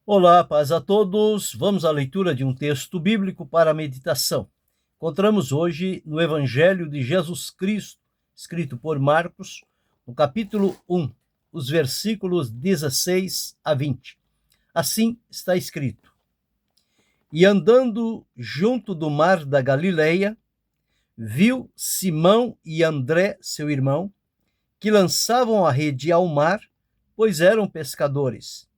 Olá, paz a todos. Vamos à leitura de um texto bíblico para a meditação. Encontramos hoje no Evangelho de Jesus Cristo, escrito por Marcos, no capítulo 1, os versículos 16 a 20. Assim está escrito: E andando junto do mar da Galileia, viu Simão e André, seu irmão, que lançavam a rede ao mar, pois eram pescadores.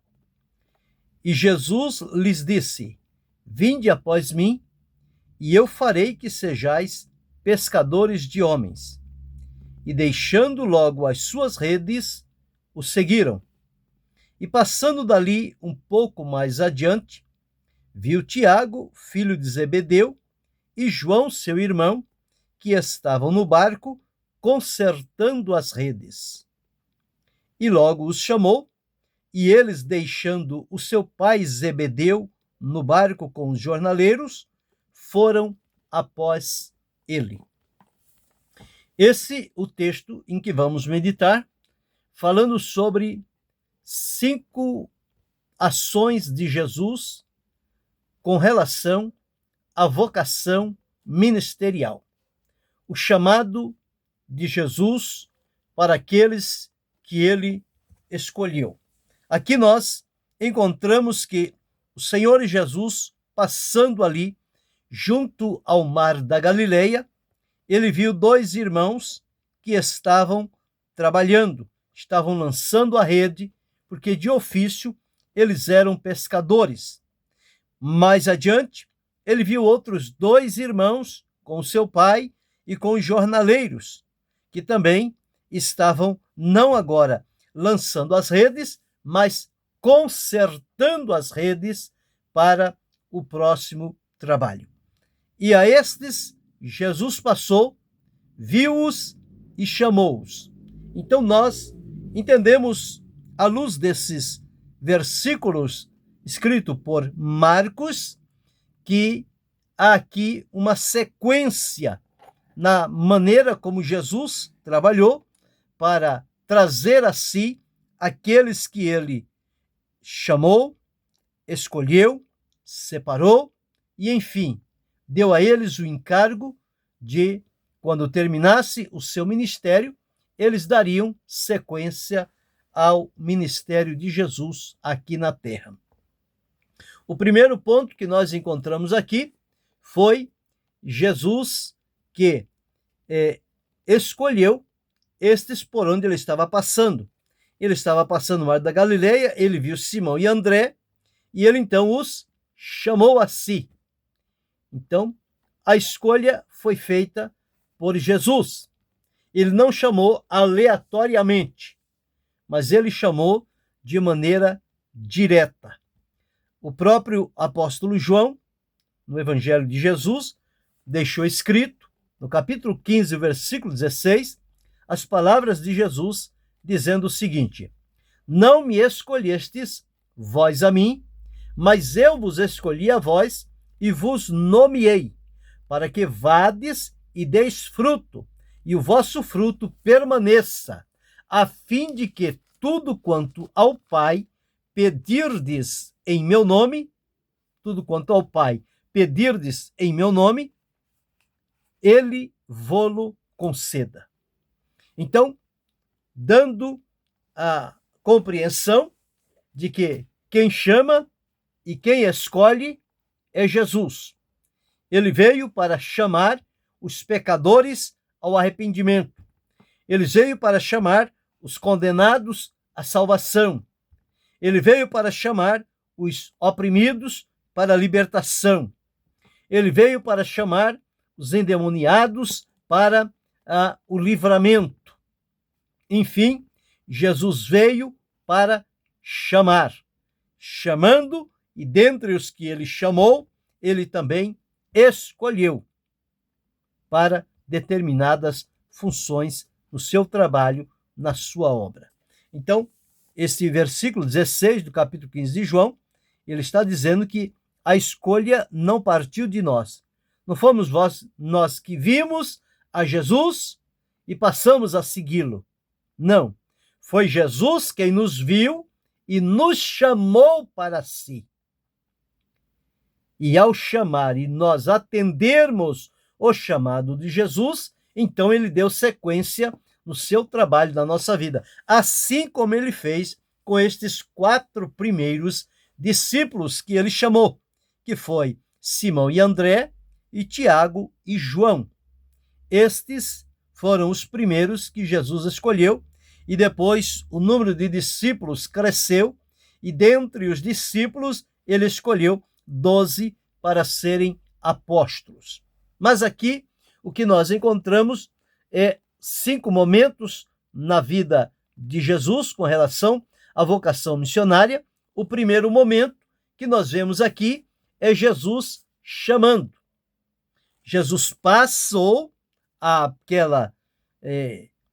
E Jesus lhes disse: Vinde após mim, e eu farei que sejais pescadores de homens. E deixando logo as suas redes, o seguiram. E passando dali um pouco mais adiante, viu Tiago, filho de Zebedeu, e João, seu irmão, que estavam no barco, consertando as redes. E logo os chamou, e eles, deixando o seu pai Zebedeu no barco com os jornaleiros, foram após ele. Esse é o texto em que vamos meditar, falando sobre 5 ações de Jesus com relação à vocação ministerial. O chamado de Jesus para aqueles que ele escolheu. Aqui nós encontramos que o Senhor Jesus, passando ali junto ao mar da Galileia, ele viu 2 irmãos que estavam trabalhando, estavam lançando a rede, porque de ofício eles eram pescadores. Mais adiante, ele viu outros 2 irmãos com seu pai e com os jornaleiros, que também estavam não agora lançando as redes, mas consertando as redes para o próximo trabalho. E a estes Jesus passou, viu-os e chamou-os. Então nós entendemos, à luz desses versículos escritos por Marcos, que há aqui uma sequência na maneira como Jesus trabalhou para trazer a si aqueles que ele chamou, escolheu, separou e, enfim, deu a eles o encargo de, quando terminasse o seu ministério, eles dariam sequência ao ministério de Jesus aqui na terra. O primeiro ponto que nós encontramos aqui foi Jesus que escolheu estes por onde ele estava passando. Ele estava passando no mar da Galileia, ele viu Simão e André, e ele então os chamou a si. Então, a escolha foi feita por Jesus. Ele não chamou aleatoriamente, mas ele chamou de maneira direta. O próprio apóstolo João, no Evangelho de Jesus, deixou escrito, no capítulo 15, versículo 16, as palavras de Jesus, dizendo o seguinte: Não me escolhestes vós a mim, mas eu vos escolhi a vós e vos nomeei, para que vades e deis fruto, e o vosso fruto permaneça, a fim de que tudo quanto ao Pai pedirdes em meu nome, tudo quanto ao Pai pedirdes em meu nome, ele vô-lo conceda. Então, dando a compreensão de que quem chama e quem escolhe é Jesus. Ele veio para chamar os pecadores ao arrependimento. Ele veio para chamar os condenados à salvação. Ele veio para chamar os oprimidos para a libertação. Ele veio para chamar os endemoniados para o livramento. Enfim, Jesus veio para chamar. Chamando, e dentre os que ele chamou, ele também escolheu para determinadas funções no seu trabalho, na sua obra. Então, este versículo 16 do capítulo 15 de João, ele está dizendo que a escolha não partiu de nós. Não fomos nós que vimos a Jesus e passamos a segui-lo. Não. Foi Jesus quem nos viu e nos chamou para si. E ao chamar e nós atendermos o chamado de Jesus, então ele deu sequência no seu trabalho na nossa vida, assim como ele fez com estes 4 primeiros discípulos que ele chamou, que foi Simão e André, e Tiago e João. Estes foram os primeiros que Jesus escolheu, e depois o número de discípulos cresceu, e dentre os discípulos ele escolheu 12 para serem apóstolos. Mas aqui o que nós encontramos é 5 momentos na vida de Jesus com relação à vocação missionária. O primeiro momento que nós vemos aqui é Jesus chamando. Jesus passou àquele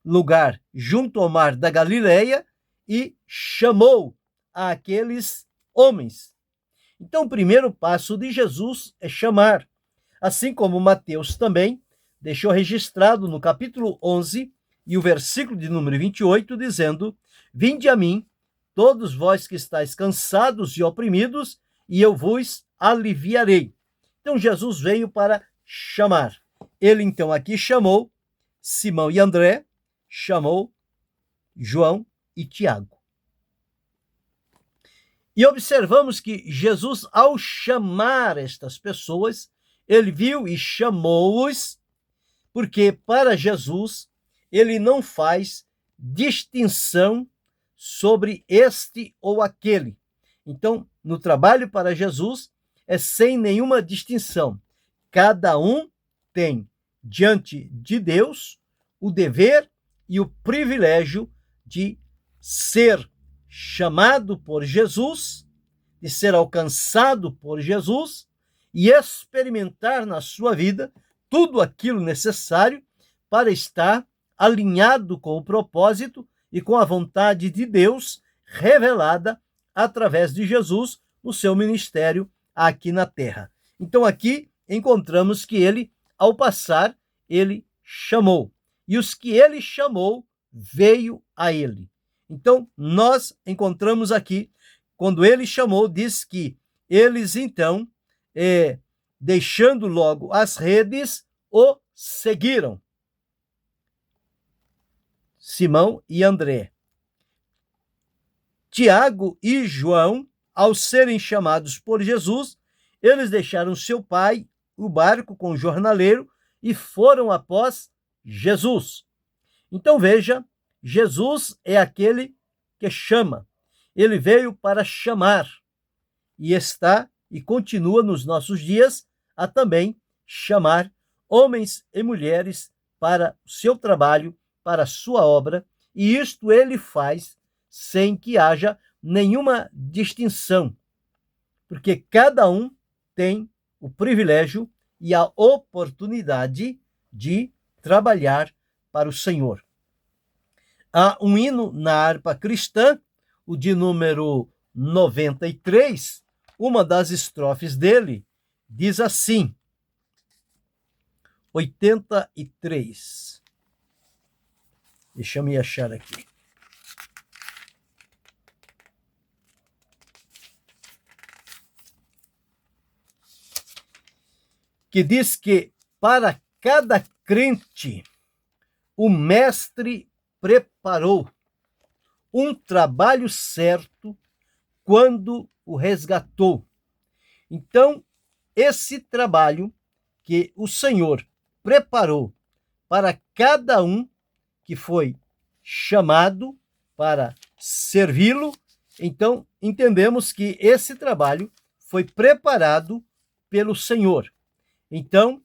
lugar junto ao mar da Galileia e chamou aqueles homens. Então, o primeiro passo de Jesus é chamar, assim como Mateus também deixou registrado no capítulo 11 e o versículo de número 28, dizendo: Vinde a mim, todos vós que estáis cansados e oprimidos, e eu vos aliviarei. Então, Jesus veio para chamar. Ele, então, aqui chamou Simão e André, chamou João e Tiago. E observamos que Jesus, ao chamar estas pessoas, ele viu e chamou-os, porque para Jesus, ele não faz distinção sobre este ou aquele. Então, no trabalho para Jesus, é sem nenhuma distinção. Cada um tem, diante de Deus, o dever e o privilégio de ser chamado por Jesus, de ser alcançado por Jesus e experimentar na sua vida tudo aquilo necessário para estar alinhado com o propósito e com a vontade de Deus revelada através de Jesus no seu ministério aqui na terra. Então aqui encontramos que ele, ao passar, ele chamou. E os que ele chamou, veio a ele. Então, nós encontramos aqui, quando ele chamou, diz que eles, então, deixando logo as redes, o seguiram. Simão e André. Tiago e João, ao serem chamados por Jesus, eles deixaram seu pai, o barco com o jornaleiro, e foram após Jesus. Então veja, Jesus é aquele que chama. Ele veio para chamar e está e continua nos nossos dias a também chamar homens e mulheres para o seu trabalho, para a sua obra, e isto ele faz sem que haja nenhuma distinção, porque cada um tem o privilégio e a oportunidade de trabalhar para o Senhor. Há um hino na harpa cristã, o de número 93, uma das estrofes dele diz assim, 83. Deixa eu me achar aqui. Que diz que para cada crente o mestre preparou um trabalho certo quando o resgatou. Então, esse trabalho que o Senhor preparou para cada um que foi chamado para servi-lo, então entendemos que esse trabalho foi preparado pelo Senhor. Então,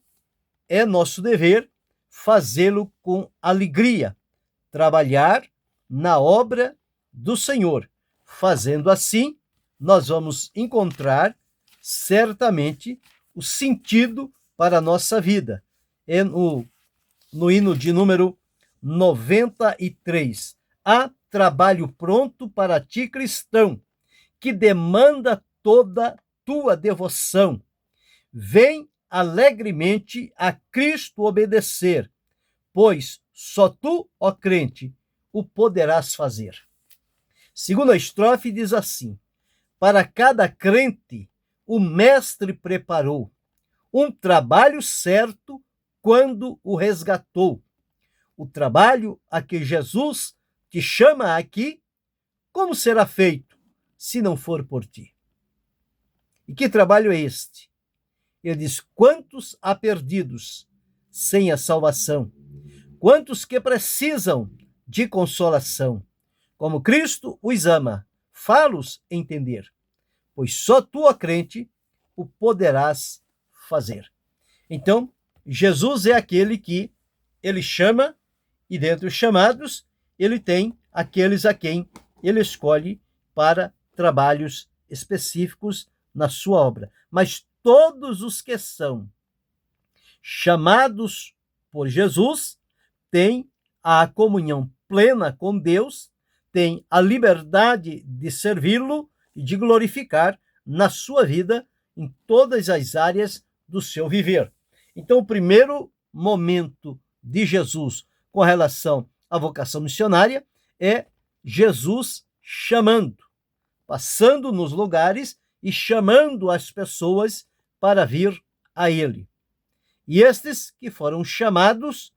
é nosso dever fazê-lo com alegria, trabalhar na obra do Senhor. Fazendo assim, nós vamos encontrar certamente o sentido para a nossa vida. É no hino de número 93. Há trabalho pronto para ti, cristão, que demanda toda tua devoção. Vem alegremente a Cristo obedecer, pois só tu, ó crente, o poderás fazer. Segunda estrofe diz assim: para cada crente o mestre preparou um trabalho certo quando o resgatou. O trabalho a que Jesus te chama aqui, como será feito se não for por ti? E que trabalho é este? Ele diz: quantos há perdidos sem a salvação? Quantos que precisam de consolação? Como Cristo os ama, fá-los entender, pois só tu, ó crente, o poderás fazer. Então, Jesus é aquele que ele chama, e dentre os chamados, ele tem aqueles a quem ele escolhe para trabalhos específicos na sua obra. Mas todos os que são chamados por Jesus têm a comunhão plena com Deus, têm a liberdade de servi-lo e de glorificar na sua vida em todas as áreas do seu viver. Então, o primeiro momento de Jesus com relação à vocação missionária é Jesus chamando, passando nos lugares e chamando as pessoas para vir a ele. E estes que foram chamados,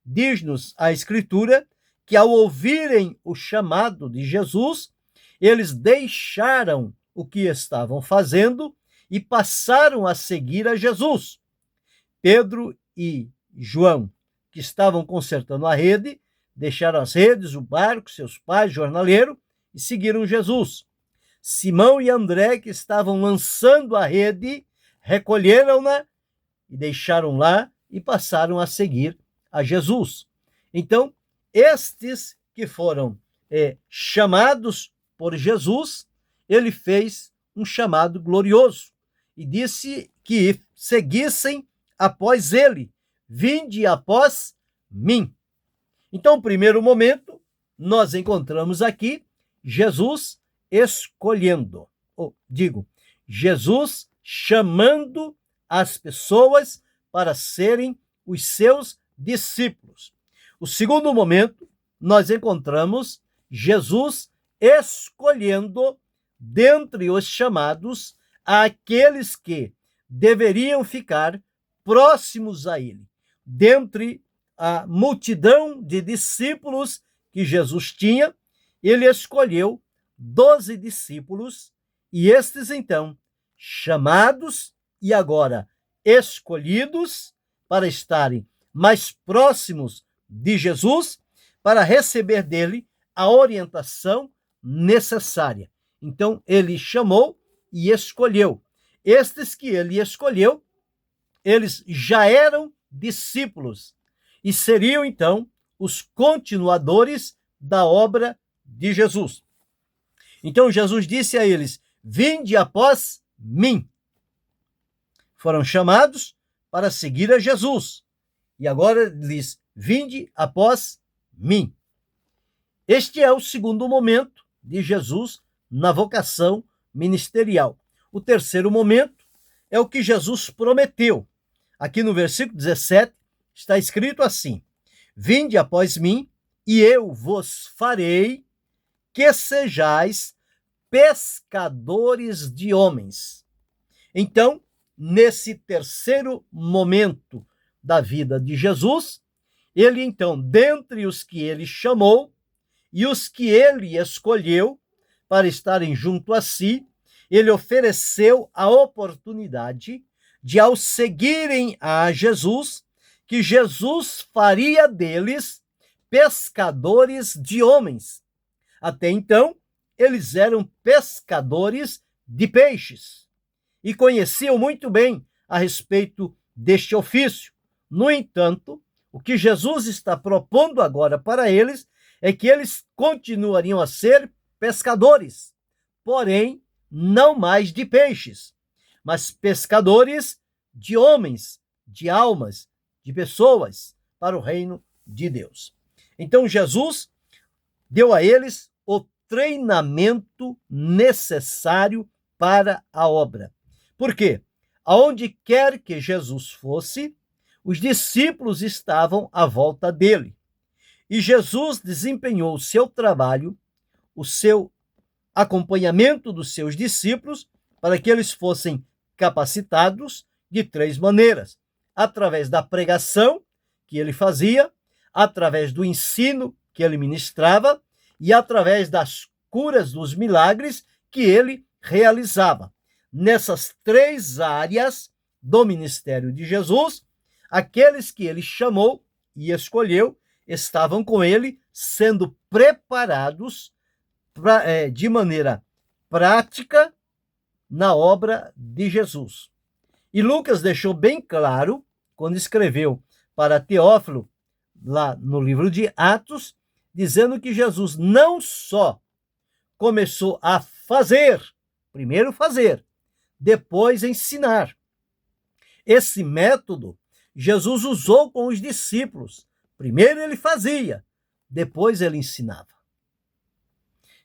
diz-nos a Escritura, que ao ouvirem o chamado de Jesus, eles deixaram o que estavam fazendo e passaram a seguir a Jesus. Pedro e João, que estavam consertando a rede, deixaram as redes, o barco, seus pais, jornaleiro, e seguiram Jesus. Simão e André, que estavam lançando a rede, recolheram-na e deixaram lá e passaram a seguir a Jesus. Então, estes que foram chamados por Jesus, ele fez um chamado glorioso e disse que seguissem após ele, vinde após mim. Então, no primeiro momento, nós encontramos aqui Jesus escolhendo, Jesus chamando as pessoas para serem os seus discípulos. O segundo momento, nós encontramos Jesus escolhendo dentre os chamados aqueles que deveriam ficar próximos a ele. Dentre a multidão de discípulos que Jesus tinha, ele escolheu 12 discípulos, e estes então, chamados e agora escolhidos para estarem mais próximos de Jesus, para receber dele a orientação necessária. Então, ele chamou e escolheu. Estes que ele escolheu, eles já eram discípulos e seriam, então, os continuadores da obra de Jesus. Então, Jesus disse a eles: vinde após mim. Foram chamados para seguir a Jesus. E agora diz: vinde após mim. Este é o segundo momento de Jesus na vocação ministerial. O terceiro momento é o que Jesus prometeu. Aqui no versículo 17 está escrito assim: vinde após mim, e eu vos farei que sejais pescadores de homens. Então, nesse terceiro momento da vida de Jesus, ele então, dentre os que ele chamou e os que ele escolheu para estarem junto a si, ele ofereceu a oportunidade de, ao seguirem a Jesus, que Jesus faria deles pescadores de homens. Até então, eles eram pescadores de peixes e conheciam muito bem a respeito deste ofício. No entanto, o que Jesus está propondo agora para eles é que eles continuariam a ser pescadores, porém, não mais de peixes, mas pescadores de homens, de almas, de pessoas, para o reino de Deus. Então, Jesus deu a eles o treinamento necessário para a obra. Por quê? Aonde quer que Jesus fosse, os discípulos estavam à volta dele. E Jesus desempenhou o seu trabalho, o seu acompanhamento dos seus discípulos para que eles fossem capacitados de 3 maneiras: através da pregação que ele fazia, através do ensino que ele ministrava e através das curas, dos milagres que ele realizava. Nessas 3 áreas do ministério de Jesus, aqueles que ele chamou e escolheu estavam com ele, sendo preparados de maneira prática na obra de Jesus. E Lucas deixou bem claro, quando escreveu para Teófilo, lá no livro de Atos, dizendo que Jesus não só começou a fazer, primeiro fazer, depois ensinar. Esse método Jesus usou com os discípulos. Primeiro ele fazia, depois ele ensinava.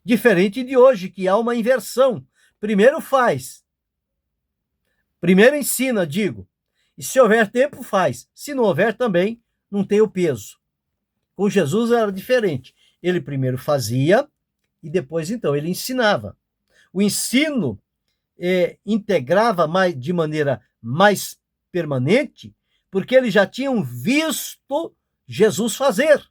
Diferente de hoje, que há uma inversão. Primeiro faz, primeiro ensina, digo. E se houver tempo, faz. Se não houver também, não tem o peso. Com Jesus era diferente. Ele primeiro fazia e depois, então, ele ensinava. O ensino integrava de maneira mais permanente, porque eles já tinham visto Jesus fazer.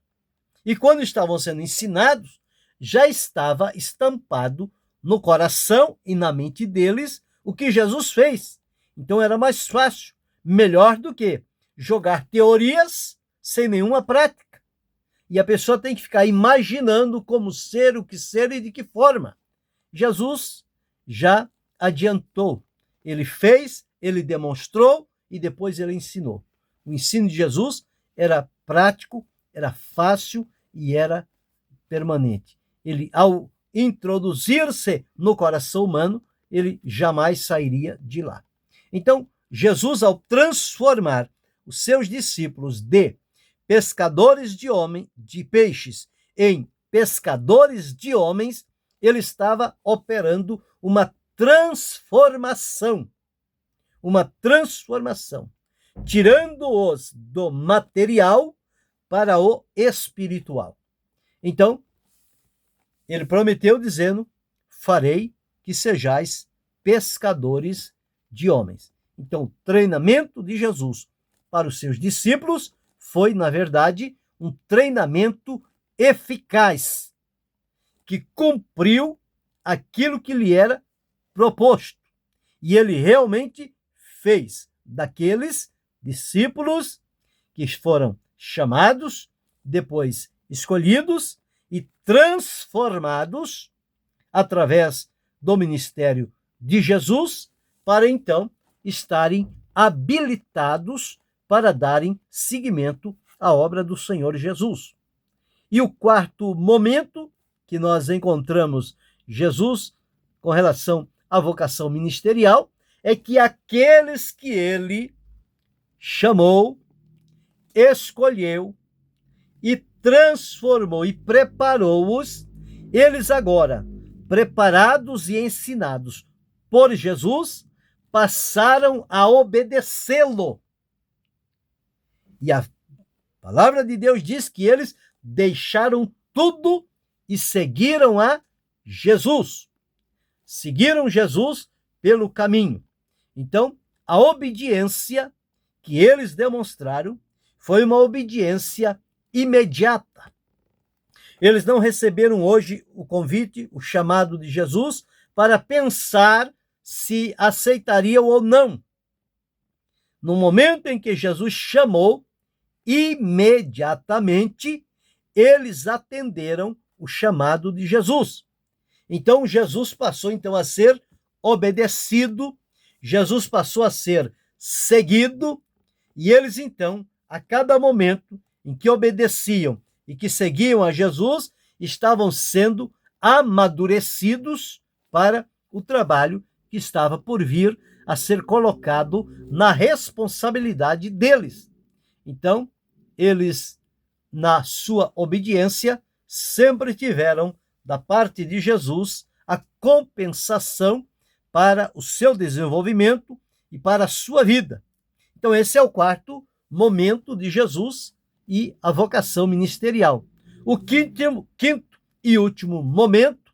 E quando estavam sendo ensinados, já estava estampado no coração e na mente deles o que Jesus fez. Então era mais fácil, melhor do que jogar teorias sem nenhuma prática. E a pessoa tem que ficar imaginando como ser, o que ser e de que forma. Jesus já adiantou. Ele fez, ele demonstrou e depois ele ensinou. O ensino de Jesus era prático, era fácil e era permanente. Ele, ao introduzir-se no coração humano, ele jamais sairia de lá. Então, Jesus, ao transformar os seus discípulos de pescadores de peixes em pescadores de homens, ele estava operando uma transformação. Uma transformação. Tirando-os do material para o espiritual. Então, ele prometeu dizendo: farei que sejais pescadores de homens. Então, o treinamento de Jesus para os seus discípulos foi, na verdade, um treinamento eficaz, que cumpriu aquilo que lhe era proposto. E ele realmente fez daqueles discípulos que foram chamados, depois escolhidos e transformados através do ministério de Jesus, para então estarem habilitados para darem seguimento à obra do Senhor Jesus. E o 4º momento que nós encontramos Jesus com relação à vocação ministerial é que aqueles que ele chamou, escolheu e transformou e preparou-os, eles agora, preparados e ensinados por Jesus, passaram a obedecê-lo. E a palavra de Deus diz que eles deixaram tudo e seguiram a Jesus. Seguiram Jesus pelo caminho. Então, a obediência que eles demonstraram foi uma obediência imediata. Eles não receberam hoje o convite, o chamado de Jesus, para pensar se aceitariam ou não. No momento em que Jesus chamou, imediatamente eles atenderam o chamado de Jesus. Então Jesus passou então a ser obedecido, Jesus passou a ser seguido, e eles então, a cada momento em que obedeciam e que seguiam a Jesus, estavam sendo amadurecidos para o trabalho que estava por vir a ser colocado na responsabilidade deles. Então, eles, na sua obediência, sempre tiveram da parte de Jesus a compensação para o seu desenvolvimento e para a sua vida. Então, esse é o 4º momento de Jesus e a vocação ministerial. O quinto e último momento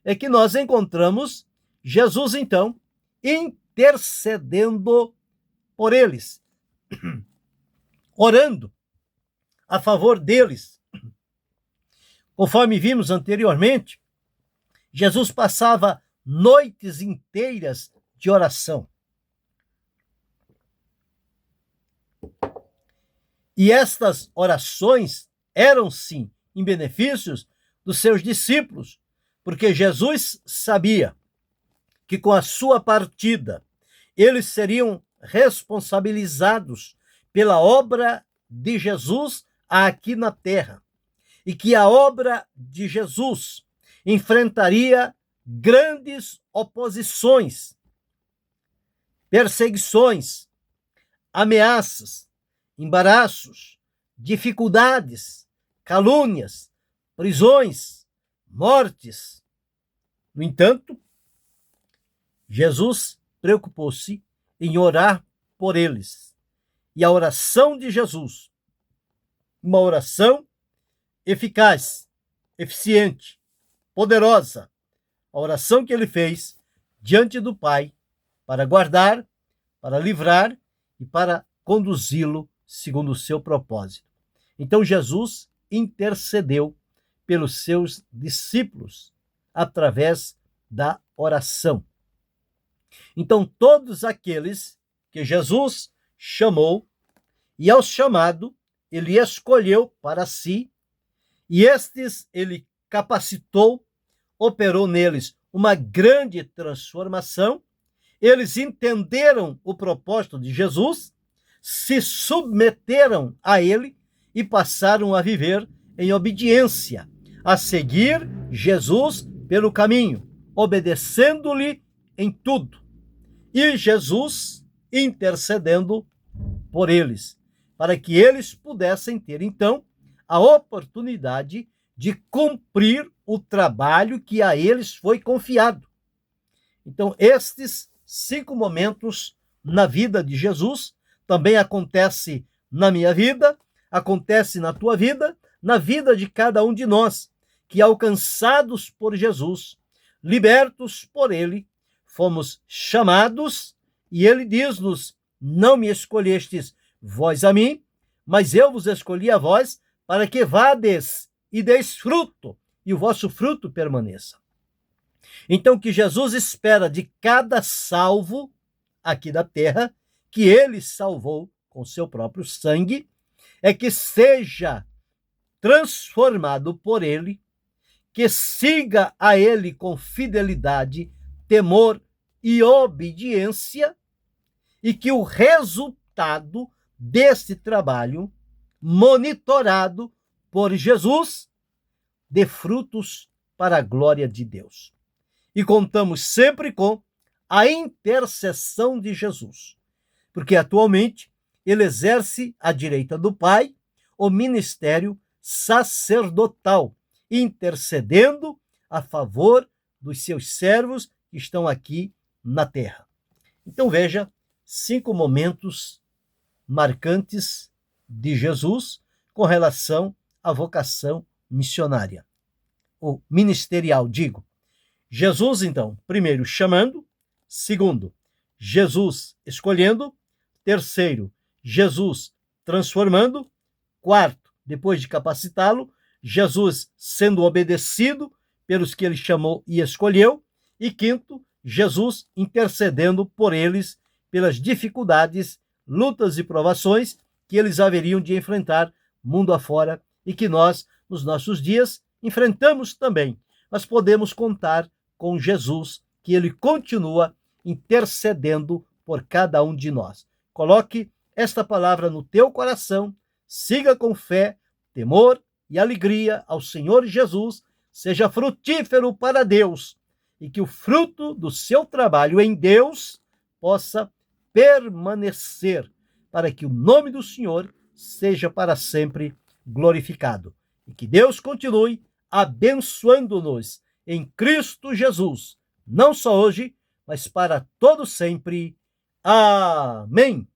é que nós encontramos Jesus, então, intercedendo por eles, orando a favor deles. Conforme vimos anteriormente, Jesus passava noites inteiras de oração. E estas orações eram, sim, em benefícios dos seus discípulos, porque Jesus sabia que com a sua partida eles seriam responsabilizados pela obra de Jesus aqui na terra, e que a obra de Jesus enfrentaria grandes oposições, perseguições, ameaças, embaraços, dificuldades, calúnias, prisões, mortes. No entanto, Jesus preocupou-se em orar por eles. E a oração de Jesus, uma oração eficaz, eficiente, poderosa, a oração que ele fez diante do Pai para guardar, para livrar e para conduzi-lo segundo o seu propósito. Então Jesus intercedeu pelos seus discípulos através da oração. Então todos aqueles que Jesus chamou, e ao chamado ele escolheu para si, e estes ele capacitou, operou neles uma grande transformação. Eles entenderam o propósito de Jesus, se submeteram a ele e passaram a viver em obediência, a seguir Jesus pelo caminho, obedecendo-lhe em tudo. E Jesus intercedendo por eles, para que eles pudessem ter, então, a oportunidade de cumprir o trabalho que a eles foi confiado. Então, estes 5 momentos na vida de Jesus também acontece na minha vida, acontece na tua vida, na vida de cada um de nós, que alcançados por Jesus, libertos por ele, fomos chamados, e ele diz-nos: não me escolhestes vós a mim, mas eu vos escolhi a vós, para que vades e deis fruto, e o vosso fruto permaneça. Então, o que Jesus espera de cada salvo aqui da terra, que ele salvou com seu próprio sangue, é que seja transformado por ele, que siga a ele com fidelidade, temor e obediência, e que o resultado desse trabalho, monitorado por Jesus, dê frutos para a glória de Deus. E contamos sempre com a intercessão de Jesus, porque atualmente ele exerce à direita do Pai o ministério sacerdotal, intercedendo a favor dos seus servos que estão aqui na terra. Então veja 5 momentos marcantes de Jesus com relação à vocação missionária, ou ministerial, digo. Jesus, então, primeiro chamando, segundo, Jesus escolhendo, terceiro, Jesus transformando, quarto, depois de capacitá-lo, Jesus sendo obedecido pelos que ele chamou e escolheu, e quinto, Jesus intercedendo por eles pelas dificuldades, lutas e provações que eles haveriam de enfrentar mundo afora e que nós, nos nossos dias, enfrentamos também. Mas podemos contar com Jesus, que ele continua intercedendo por cada um de nós. Coloque esta palavra no teu coração, siga com fé, temor e alegria ao Senhor Jesus, seja frutífero para Deus e que o fruto do seu trabalho em Deus possa permanecer, para que o nome do Senhor seja para sempre glorificado. E que Deus continue abençoando-nos em Cristo Jesus, não só hoje, mas para todo sempre. Amém.